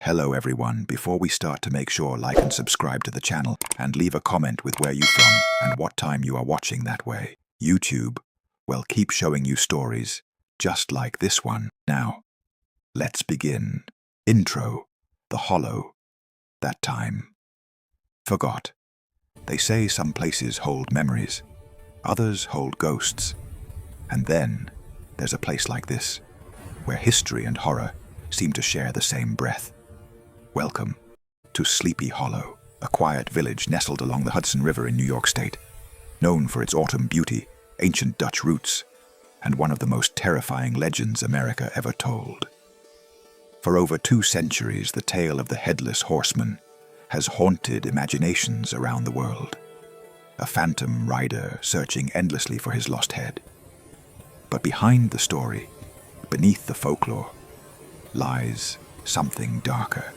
Hello everyone, before we start to make sure like and subscribe to the channel and leave a comment with where you from and what time you are watching that way. YouTube will keep showing you stories just like this one. Now, let's begin. Intro. The Hollow. That time. Forgot. They say some places hold memories, others hold ghosts. And then there's a place like this, where history and horror seem to share the same breath. Welcome to Sleepy Hollow, a quiet village nestled along the Hudson River in New York State, known for its autumn beauty, ancient Dutch roots, and one of the most terrifying legends America ever told. For over 2 centuries, the tale of the Headless Horseman has haunted imaginations around the world, a phantom rider searching endlessly for his lost head. But behind the story, beneath the folklore, lies something darker.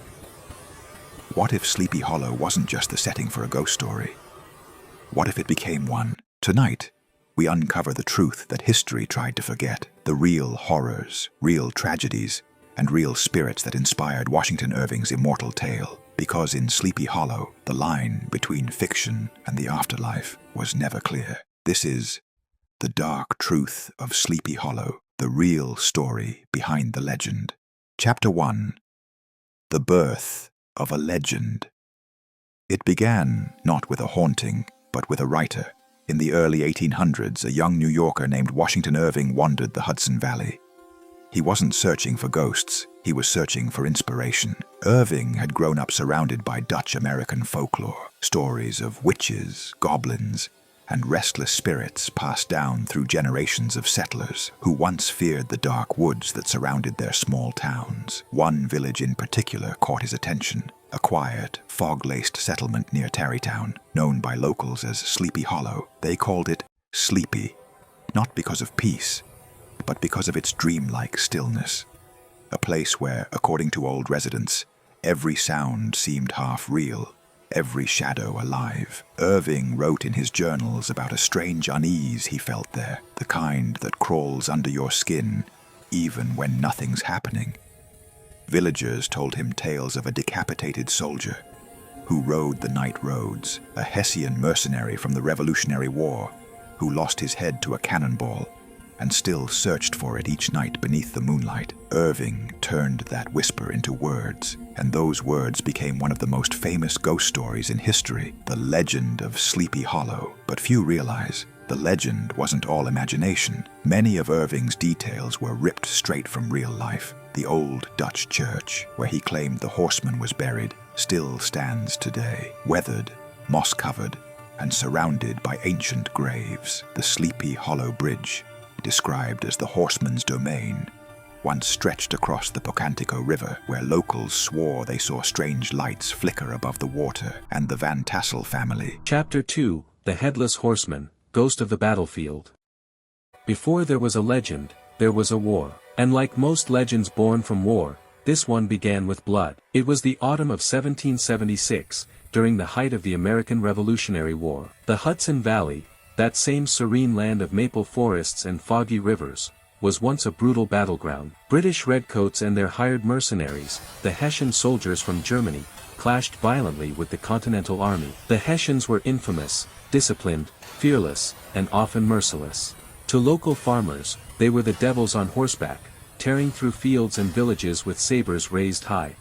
What if Sleepy Hollow wasn't just the setting for a ghost story? What if it became one? Tonight, we uncover the truth that history tried to forget, the real horrors, real tragedies, and real spirits that inspired Washington Irving's immortal tale. Because in Sleepy Hollow, the line between fiction and the afterlife was never clear. This is the dark truth of Sleepy Hollow, the real story behind the legend. Chapter 1. The Birth of a Legend. It began not with a haunting, but with a writer. In the early 1800s, a young New Yorker named Washington Irving wandered the Hudson Valley. He wasn't searching for ghosts, he was searching for inspiration. Irving had grown up surrounded by Dutch-American folklore, stories of witches, goblins, and restless spirits passed down through generations of settlers who once feared the dark woods that surrounded their small towns. One village in particular caught his attention, a quiet, fog-laced settlement near Tarrytown, known by locals as Sleepy Hollow. They called it Sleepy, not because of peace, but because of its dreamlike stillness. A place where, according to old residents, every sound seemed half real, every shadow alive. Irving wrote in his journals about a strange unease he felt there, the kind that crawls under your skin even when nothing's happening. Villagers told him tales of a decapitated soldier who rode the night roads, a Hessian mercenary from the Revolutionary War who lost his head to a cannonball and still searched for it each night beneath the moonlight. Irving turned that whisper into words, and those words became one of the most famous ghost stories in history, the legend of Sleepy Hollow. But few realize the legend wasn't all imagination. Many of Irving's details were ripped straight from real life. The old Dutch church, where he claimed the horseman was buried, still stands today, weathered, moss-covered, and surrounded by ancient graves. The Sleepy Hollow Bridge, described as the horseman's domain, once stretched across the Pocantico River, where locals swore they saw strange lights flicker above the water. And the Van Tassel family. Chapter 2. The Headless Horseman, Ghost of the Battlefield. Before there was a legend, there was a war. And like most legends born from war, this one began with blood. It was the autumn of 1776, during the height of the American Revolutionary War. The Hudson Valley, that same serene land of maple forests and foggy rivers, was once a brutal battleground. British redcoats and their hired mercenaries, the Hessian soldiers from Germany, clashed violently with the Continental Army. The Hessians were infamous, disciplined, fearless, and often merciless. To local farmers, they were the devils on horseback, tearing through fields and villages with sabers raised high.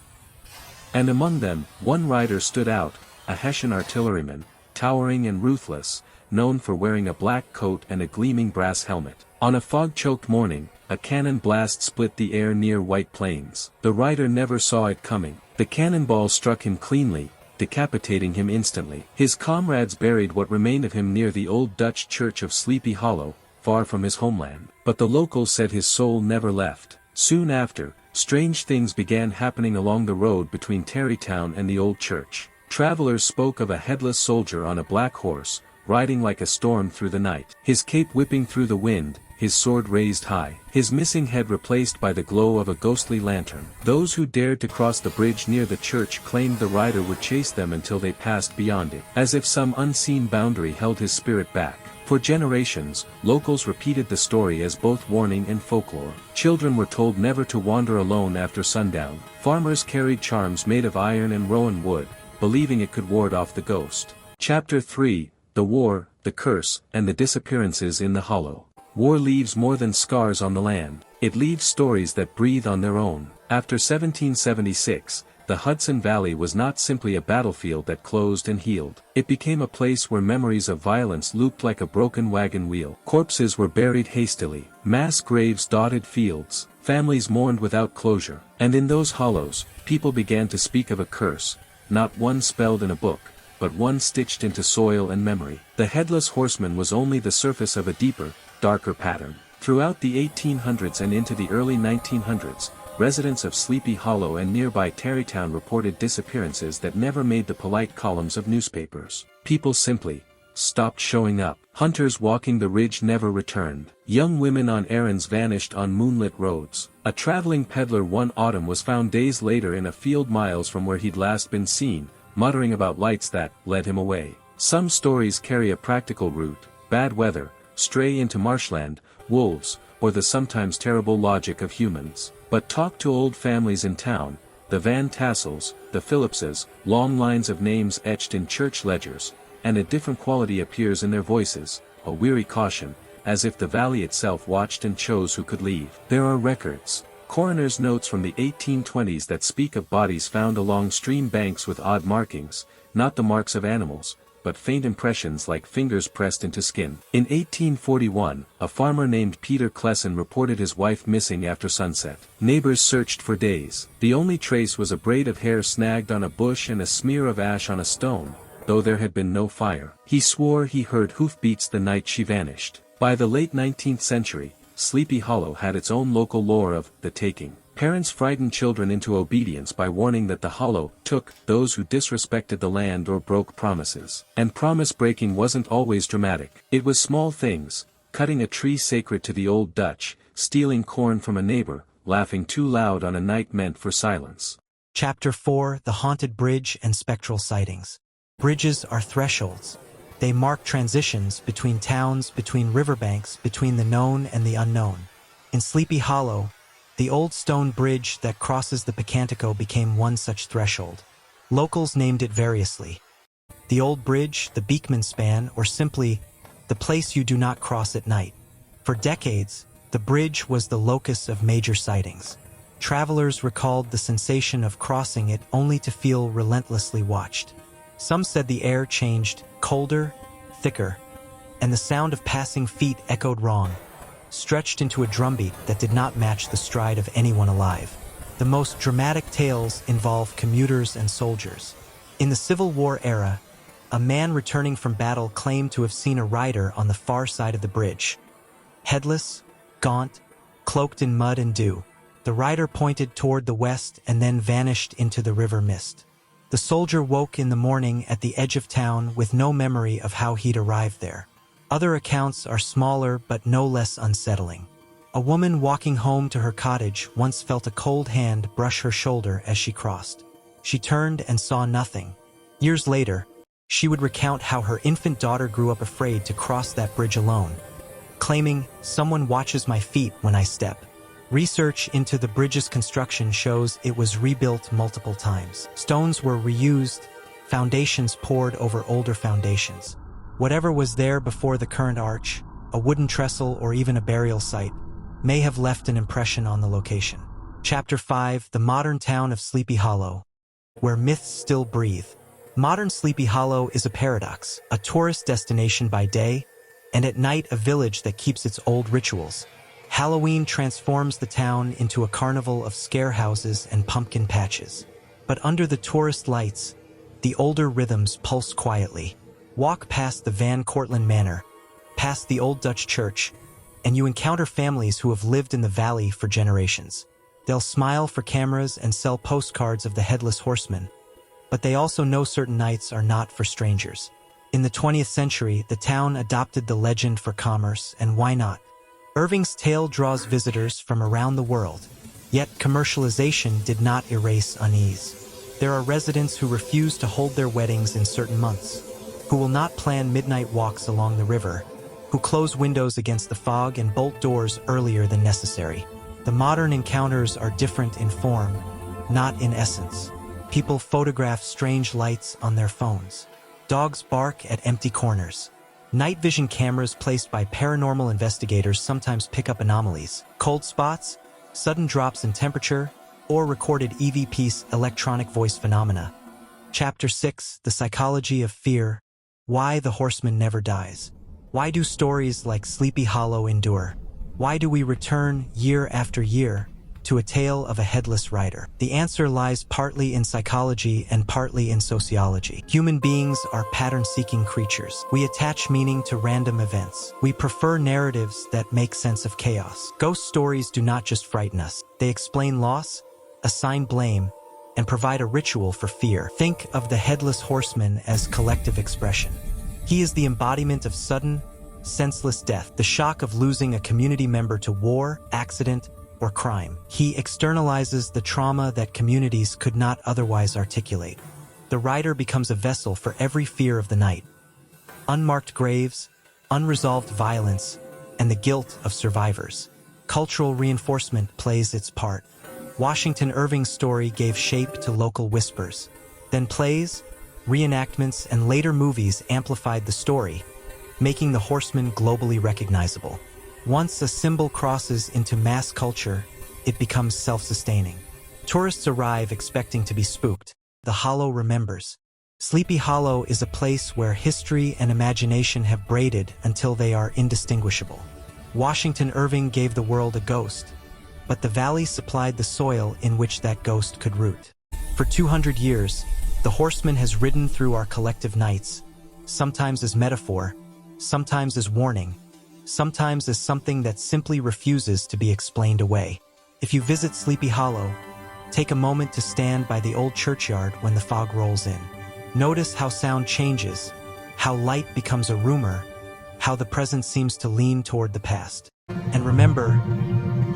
And among them, one rider stood out, a Hessian artilleryman, towering and ruthless, known for wearing a black coat and a gleaming brass helmet. On a fog-choked morning, a cannon blast split the air near White Plains. The rider never saw it coming. The cannonball struck him cleanly, decapitating him instantly. His comrades buried what remained of him near the old Dutch church of Sleepy Hollow, far from his homeland. But the locals said his soul never left. Soon after, strange things began happening along the road between Tarrytown and the old church. Travelers spoke of a headless soldier on a black horse, riding like a storm through the night, his cape whipping through the wind, his sword raised high, his missing head replaced by the glow of a ghostly lantern. Those who dared to cross the bridge near the church claimed the rider would chase them until they passed beyond it, as if some unseen boundary held his spirit back. For generations, locals repeated the story as both warning and folklore. Children were told never to wander alone after sundown. Farmers carried charms made of iron and rowan wood, believing it could ward off the ghost. Chapter 3: The War, the Curse, and the Disappearances in the Hollow. War leaves more than scars on the land. It leaves stories that breathe on their own. After 1776, the Hudson Valley was not simply a battlefield that closed and healed. It became a place where memories of violence looped like a broken wagon wheel. Corpses were buried hastily, mass graves dotted fields, families mourned without closure. And in those hollows, people began to speak of a curse, not one spelled in a book, but one stitched into soil and memory. The Headless Horseman was only the surface of a deeper, darker pattern. Throughout the 1800s and into the early 1900s, residents of Sleepy Hollow and nearby Tarrytown reported disappearances that never made the polite columns of newspapers. People simply stopped showing up. Hunters walking the ridge never returned. Young women on errands vanished on moonlit roads. A traveling peddler one autumn was found days later in a field miles from where he'd last been seen, muttering about lights that led him away. Some stories carry a practical route: bad weather, stray into marshland, wolves, or the sometimes terrible logic of humans. But talk to old families in town, the Van Tassels, the Phillipses, long lines of names etched in church ledgers, and a different quality appears in their voices, a weary caution, as if the valley itself watched and chose who could leave. There are records, coroner's notes from the 1820s that speak of bodies found along stream banks with odd markings, not the marks of animals, but faint impressions like fingers pressed into skin. In 1841, a farmer named Peter Klesson reported his wife missing after sunset. Neighbors searched for days. The only trace was a braid of hair snagged on a bush and a smear of ash on a stone, though there had been no fire. He swore he heard hoofbeats the night she vanished. By the late 19th century, Sleepy Hollow had its own local lore of the taking. Parents frightened children into obedience by warning that the hollow took those who disrespected the land or broke promises. And promise breaking wasn't always dramatic. It was small things: cutting a tree sacred to the Old Dutch, stealing corn from a neighbor, laughing too loud on a night meant for silence. Chapter 4: The Haunted Bridge and Spectral Sightings. Bridges are thresholds. They mark transitions between towns, between riverbanks, between the known and the unknown. In Sleepy Hollow, the old stone bridge that crosses the Picantico became one such threshold. Locals named it variously: the Old Bridge, the Beekman Span, or simply, the place you do not cross at night. For decades, the bridge was the locus of major sightings. Travelers recalled the sensation of crossing it only to feel relentlessly watched. Some said the air changed, colder, thicker, and the sound of passing feet echoed wrong, stretched into a drumbeat that did not match the stride of anyone alive. The most dramatic tales involve commuters and soldiers. In the Civil War era, a man returning from battle claimed to have seen a rider on the far side of the bridge. Headless, gaunt, cloaked in mud and dew, the rider pointed toward the west and then vanished into the river mist. The soldier woke in the morning at the edge of town with no memory of how he'd arrived there. Other accounts are smaller but no less unsettling. A woman walking home to her cottage once felt a cold hand brush her shoulder as she crossed. She turned and saw nothing. Years later, she would recount how her infant daughter grew up afraid to cross that bridge alone, claiming, "Someone watches my feet when I step." Research into the bridge's construction shows it was rebuilt multiple times. Stones were reused, foundations poured over older foundations. Whatever was there before the current arch, a wooden trestle or even a burial site, may have left an impression on the location. Chapter 5: The Modern Town of Sleepy Hollow, where myths still breathe. Modern Sleepy Hollow is a paradox, a tourist destination by day, and at night a village that keeps its old rituals. Halloween transforms the town into a carnival of scare houses and pumpkin patches. But under the tourist lights, the older rhythms pulse quietly. Walk past the Van Cortlandt Manor, past the Old Dutch Church, and you encounter families who have lived in the valley for generations. They'll smile for cameras and sell postcards of the Headless Horseman, but they also know certain nights are not for strangers. In the 20th century, the town adopted the legend for commerce, and why not? Irving's tale draws visitors from around the world, yet commercialization did not erase unease. There are residents who refuse to hold their weddings in certain months, who will not plan midnight walks along the river, who close windows against the fog and bolt doors earlier than necessary. The modern encounters are different in form, not in essence. People photograph strange lights on their phones. Dogs bark at empty corners. Night vision cameras placed by paranormal investigators sometimes pick up anomalies, cold spots, sudden drops in temperature, or recorded EVP electronic voice phenomena. Chapter 6: The Psychology of Fear. Why the Horseman Never Dies. Why do stories like Sleepy Hollow endure? Why do we return year after year to a tale of a headless rider? The answer lies partly in psychology and partly in sociology. Human beings are pattern-seeking creatures. We attach meaning to random events. We prefer narratives that make sense of chaos. Ghost stories do not just frighten us. They explain loss, assign blame, and provide a ritual for fear. Think of the Headless Horseman as collective expression. He is the embodiment of sudden, senseless death, the shock of losing a community member to war, accident, or crime. He externalizes the trauma that communities could not otherwise articulate. The rider becomes a vessel for every fear of the night. Unmarked graves, unresolved violence, and the guilt of survivors. Cultural reinforcement plays its part. Washington Irving's story gave shape to local whispers. Then plays, reenactments, and later movies amplified the story, making the Horseman globally recognizable. Once a symbol crosses into mass culture, it becomes self-sustaining. Tourists arrive expecting to be spooked. The Hollow remembers. Sleepy Hollow is a place where history and imagination have braided until they are indistinguishable. Washington Irving gave the world a ghost, but the valley supplied the soil in which that ghost could root. For 200 years, the Horseman has ridden through our collective nights, sometimes as metaphor, sometimes as warning, sometimes as something that simply refuses to be explained away. If you visit Sleepy Hollow, take a moment to stand by the old churchyard when the fog rolls in. Notice how sound changes, how light becomes a rumor, how the present seems to lean toward the past. And remember,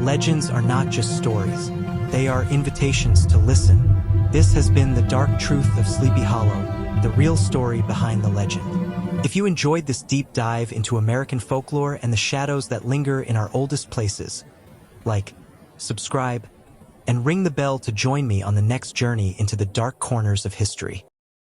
legends are not just stories. They are invitations to listen. This has been the dark truth of Sleepy Hollow, the real story behind the legend. If you enjoyed this deep dive into American folklore and the shadows that linger in our oldest places, like, subscribe, and ring the bell to join me on the next journey into the dark corners of history.